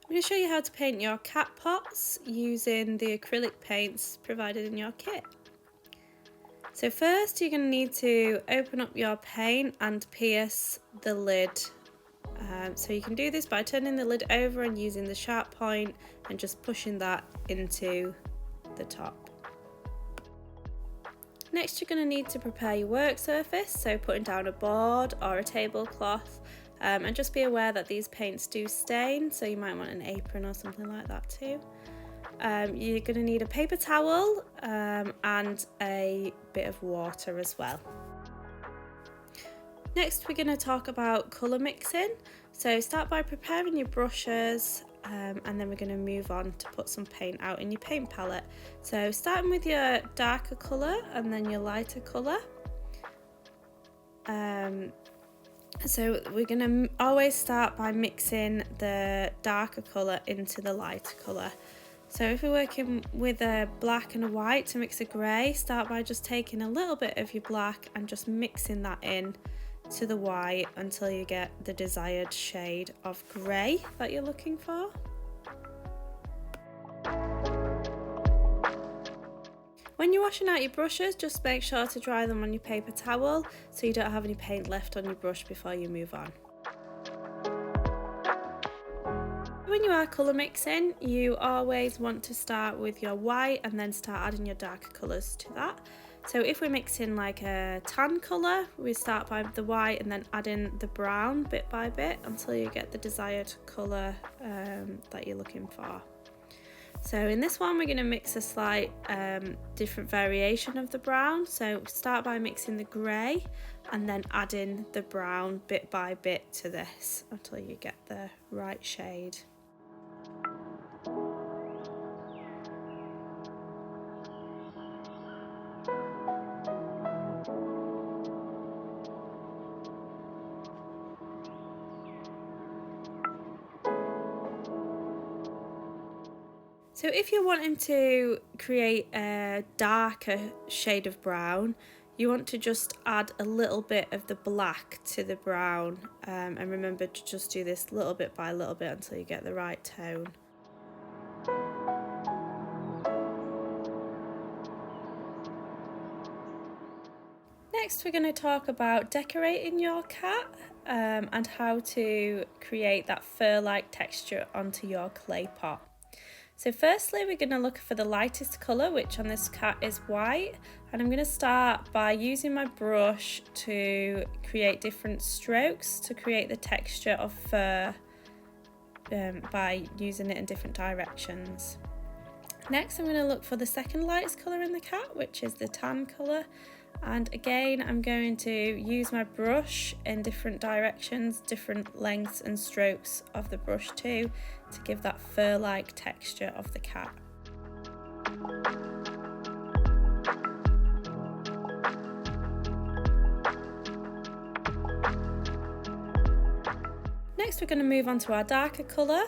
I'm going to show you how to paint your cat pots using the acrylic paints provided in your kit. So first you're going to need to open up your paint and pierce the lid. So you can do this by turning the lid over and using the sharp point and just pushing that into the top. Next you're going to need to prepare your work surface, so putting down a board or a tablecloth, and just be aware that these paints do stain, so you might want an apron or something like that too. You're going to need a paper towel and a bit of water as well. Next we're going to talk about colour mixing, so start by preparing your brushes and then we're going to move on to put some paint out in your paint palette. So starting with your darker colour and then your lighter colour. So we're going to always start by mixing the darker colour into the lighter colour. So if we're working with a black and a white to mix a grey, start by just taking a little bit of your black and just mixing that in to the white until you get the desired shade of grey that you're looking for. When you're washing out your brushes, just make sure to dry them on your paper towel so you don't have any paint left on your brush before you move on. When you are colour mixing, you always want to start with your white and then start adding your darker colours to that. So if we're mixing like a tan colour, we start by the white and then adding the brown bit by bit until you get the desired colour that you're looking for. So in this one we're going to mix a slight different variation of the brown. So start by mixing the grey and then adding the brown bit by bit to this until you get the right shade. So if you're wanting to create a darker shade of brown, you want to just add a little bit of the black to the brown, and remember to just do this little bit by little bit until you get the right tone. Next we're going to talk about decorating your cat and how to create that fur-like texture onto your clay pot. So firstly we're going to look for the lightest colour, which on this cat is white, and I'm going to start by using my brush to create different strokes to create the texture of fur by using it in different directions. Next I'm going to look for the second lightest colour in the cat, which is the tan colour, and again I'm going to use my brush in different directions, different lengths and strokes of the brush too, to give that fur-like texture of the cat. Next we're going to move on to our darker colour,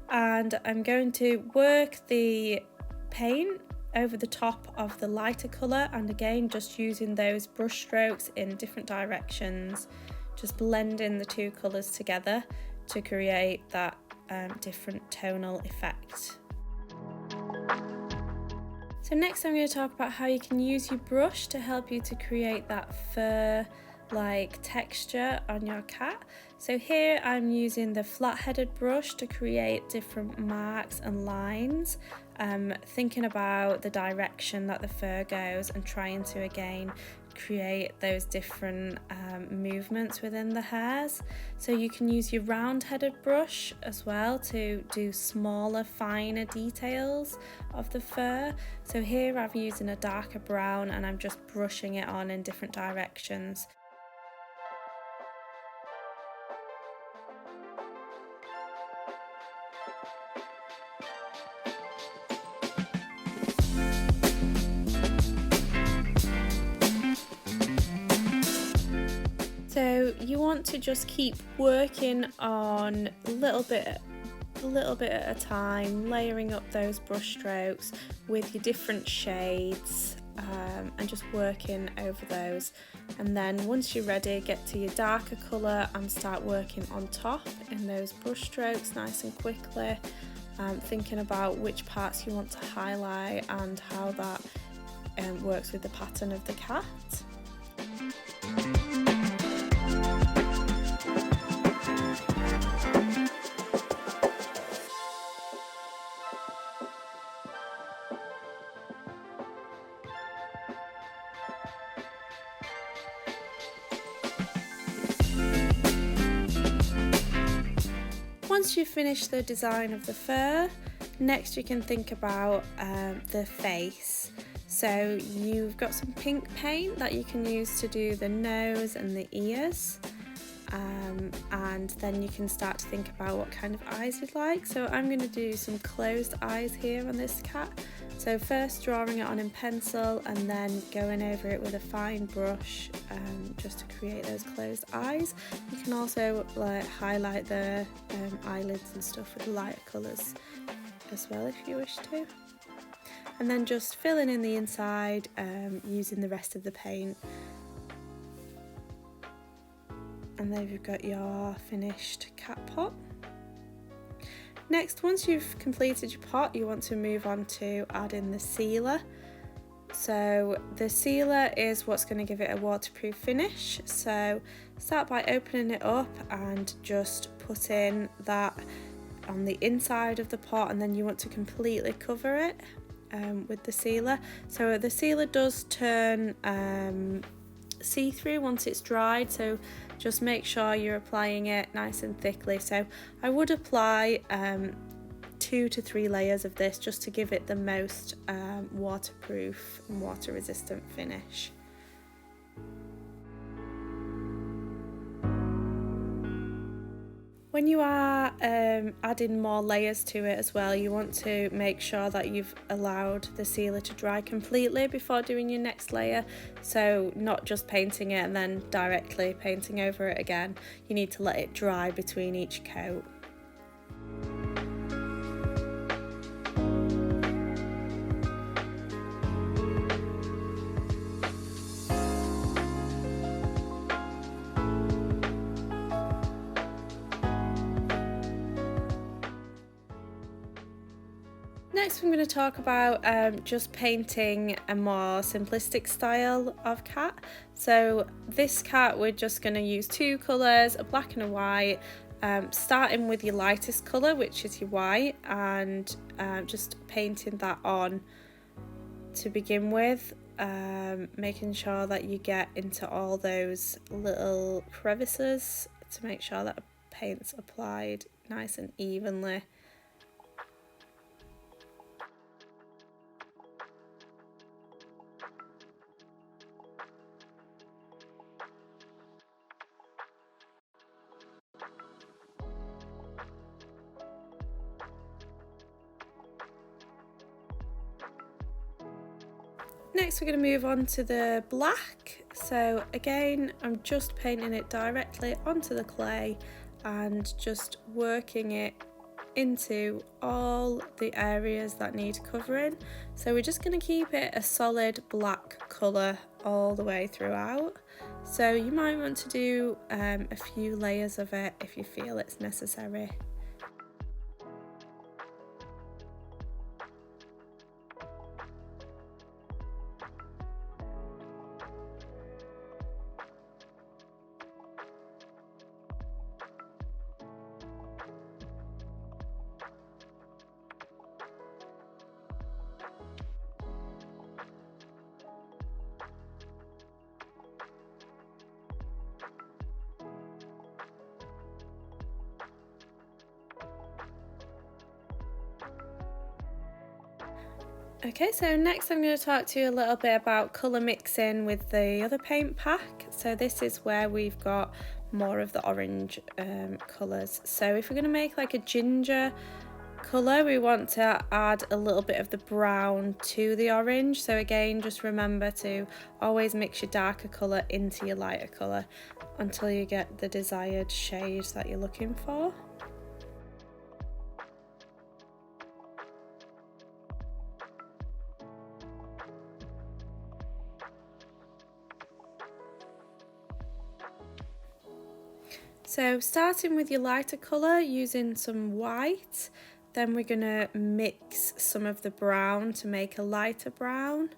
and I'm going to work the paint over the top of the lighter colour, and again just using those brush strokes in different directions, just blending the two colours together to create that different tonal effect. So next I'm going to talk about how you can use your brush to help you to create that fur-like texture on your cat. So here I'm using the flat-headed brush to create different marks and lines, thinking about the direction that the fur goes and trying to again create those different movements within the hairs. So you can use your round-headed brush as well to do smaller, finer details of the fur. So here I'm using a darker brown and I'm just brushing it on in different directions. So you want to just keep working on a little bit at a time, layering up those brush strokes with your different shades and just working over those. And then once you're ready, get to your darker colour and start working on top in those brush strokes nice and quickly, thinking about which parts you want to highlight and how that works with the pattern of the cat. Once you've finished the design of the fur, next you can think about the face. So you've got some pink paint that you can use to do the nose and the ears, and then you can start to think about what kind of eyes you'd like. So I'm going to do some closed eyes here on this cat. So first drawing it on in pencil and then going over it with a fine brush just to create those closed eyes. You can also highlight the eyelids and stuff with lighter colours as well if you wish to. And then just filling in the inside using the rest of the paint. And there you've got your finished cat pot. Next, once you've completed your pot, you want to move on to add in the sealer. So the sealer is what's going to give it a waterproof finish. So start by opening it up and just putting that on the inside of the pot, and then you want to completely cover it with the sealer. So the sealer does turn see-through once it's dried, so just make sure you're applying it nice and thickly. So I would apply 2 to 3 layers of this just to give it the most waterproof and water resistant finish. When you are adding more layers to it as well, you want to make sure that you've allowed the sealer to dry completely before doing your next layer. So not just painting it and then directly painting over it again. You need to let it dry between each coat. Next I'm going to talk about just painting a more simplistic style of cat. So this cat we're just going to use 2 colours, a black and a white, starting with your lightest colour, which is your white, and just painting that on to begin with, making sure that you get into all those little crevices to make sure that paint's applied nice and evenly. Next we're going to move on to the black. So again, I'm just painting it directly onto the clay and just working it into all the areas that need covering. So we're just going to keep it a solid black colour all the way throughout. So you might want to do a few layers of it if you feel it's necessary. Okay, so next I'm going to talk to you a little bit about colour mixing with the other paint pack. So this is where we've got more of the orange colours. So if we're going to make like a ginger colour, we want to add a little bit of the brown to the orange. So again, just remember to always mix your darker colour into your lighter colour until you get the desired shades that you're looking for. So starting with your lighter colour using some white, then we're going to mix some of the brown to make a lighter brown.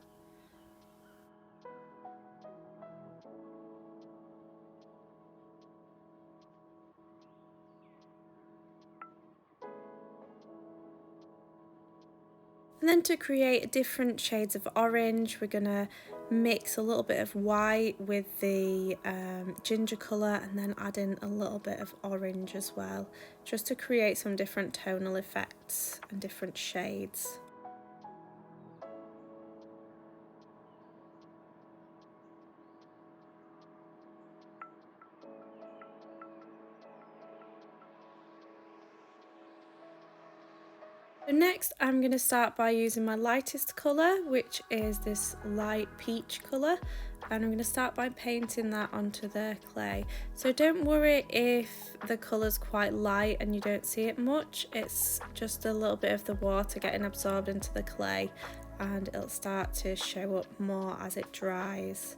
And then to create different shades of orange, we're going to mix a little bit of white with the ginger colour and then add in a little bit of orange as well, just to create some different tonal effects and different shades. So next I'm going to start by using my lightest colour, which is this light peach colour, and I'm going to start by painting that onto the clay. So don't worry if the colour's quite light and you don't see it much, it's just a little bit of the water getting absorbed into the clay and it'll start to show up more as it dries.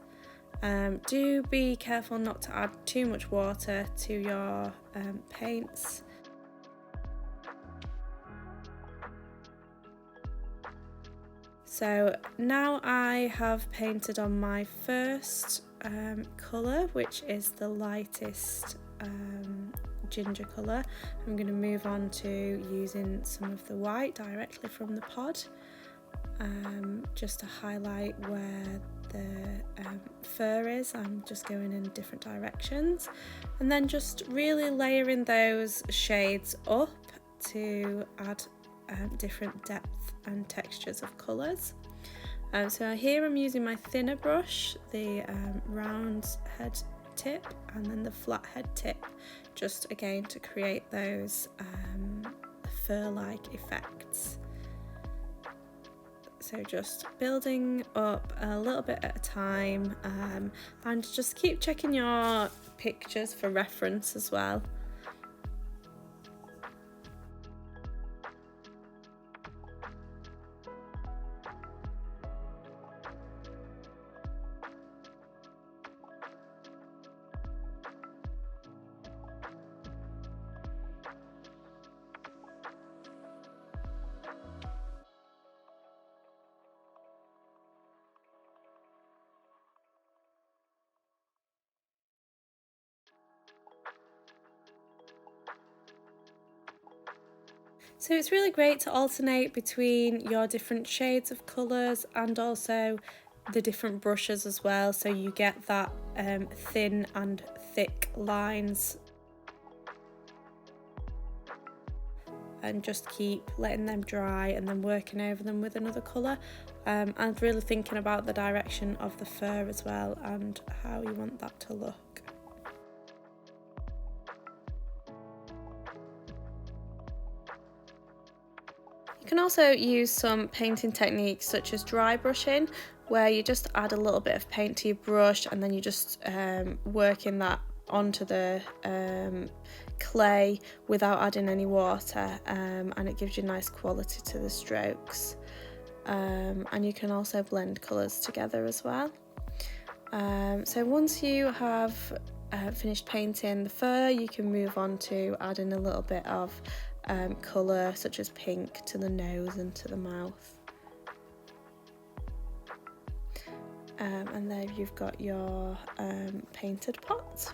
Do be careful not to add too much water to your paints. So now I have painted on my first colour, which is the lightest ginger colour. I'm going to move on to using some of the white directly from the pod, just to highlight where the fur is. I'm just going in different directions and then just really layering those shades up to add different depth and textures of colours. So here I'm using my thinner brush, the round head tip and then the flat head tip, just again to create those fur-like effects. So just building up a little bit at a time, and just keep checking your pictures for reference as well. So it's really great to alternate between your different shades of colours and also the different brushes as well, so you get that thin and thick lines, and just keep letting them dry and then working over them with another colour, and really thinking about the direction of the fur as well and how you want that to look. You can also use some painting techniques such as dry brushing, where you just add a little bit of paint to your brush and then you just working that onto the clay without adding any water, and it gives you nice quality to the strokes. And you can also blend colours together as well. So once you have finished painting the fur, you can move on to adding a little bit of colour such as pink to the nose and to the mouth. And there you've got your painted pot.